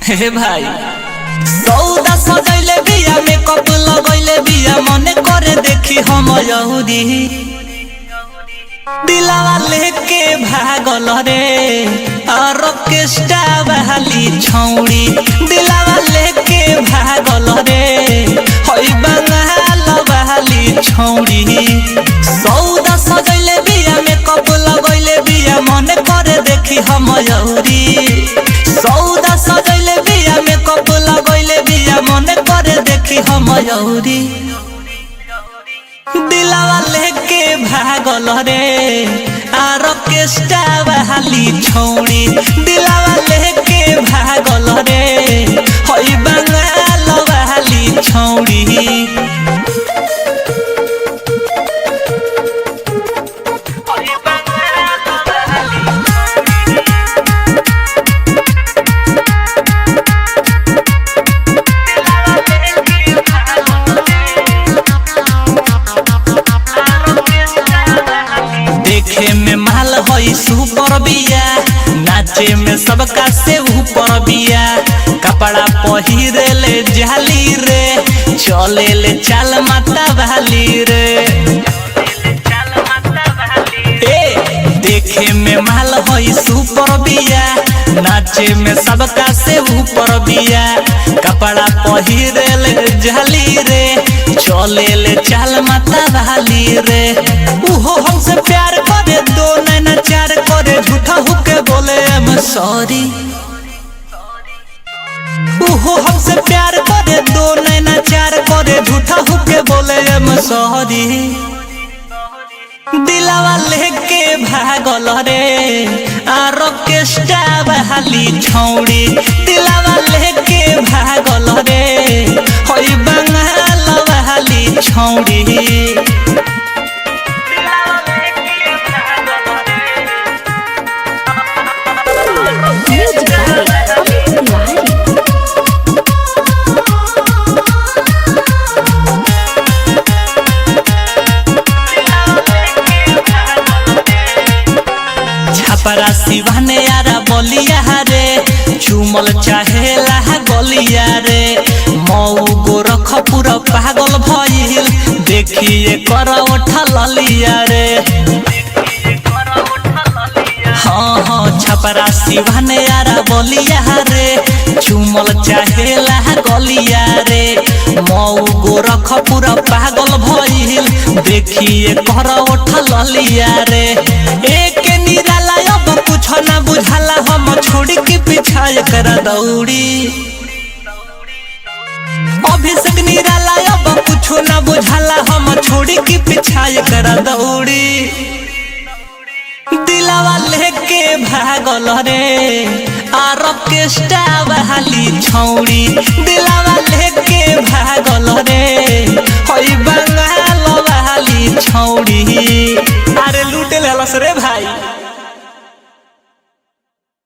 हे भाई सौदा सजैले बिया मेकअप लगैले बिया मने करे देखी हम यहूदी दिलावा लेके भागल रे ऑर्केस्ट्रा वाली छौड़ी दिलावा लेके भागल रे होई बंगाल वाली छौड़ी सौदा सजैले बिया मेकअप लगैले बिया मने करे देखी हम यहूदी सौदा सजैले बिया मेकअप लगैले बिया मने करे देखी हम यहूदी दिलावा लेके भागल रे ऑर्केस्ट्रा वाली छौड़ी दिलावा लेके भागल रे होई बंगाल वाली छौड़ी देखे में माल होई सुपर बिया नाचे में सबका से ऊपर बिया कपड़ा पहिरे ले जाली रे चले ले चाल माता वाली रे देखे में माल होई सुपर बिया नाचे में सबका से ऊपर बिया कपड़ा पहिरे ले जाली रे चले ले चाल माता वाली रे उहो हमसे प्यार करे दो नैना चार करे झूठा होके बोले I'm sorry उहो हमसे प्यार करे दो नैना चार करे झूठा होके बोले I'm sorry दिलावा लेके भागल रे ऑर्केस्ट्रा वाली छौड़ी दिलावा लेके भागल रे होई बंगाल वाली छौड़ी छपरा सिवाने यारा बोलिया रे चुमल चाहेला गलिया रे मऊ गोरख पूरा पागल भइल देखिए कर उठा ललिया रे हाँ हाँ छपरा सिवाने यारा बोलिया रे चुमल चाहेला गलिया रे मऊ गोरख पूरा पागल भइल देखिए कर उठा ललिया रे एक निराला अब कुछ ना बुझाला हम छोड़ी के पीछा कर दौड़ी अभिषेक निराला अब कुछ ना बुझाला हम छोड़ी के पीछा कर दौड़ी दिलावा लेके भागल रे ऑर्केस्ट्रा वाली छौड़ी दिलावा लेके भागल रे होई बंगाल वाली छौड़ी।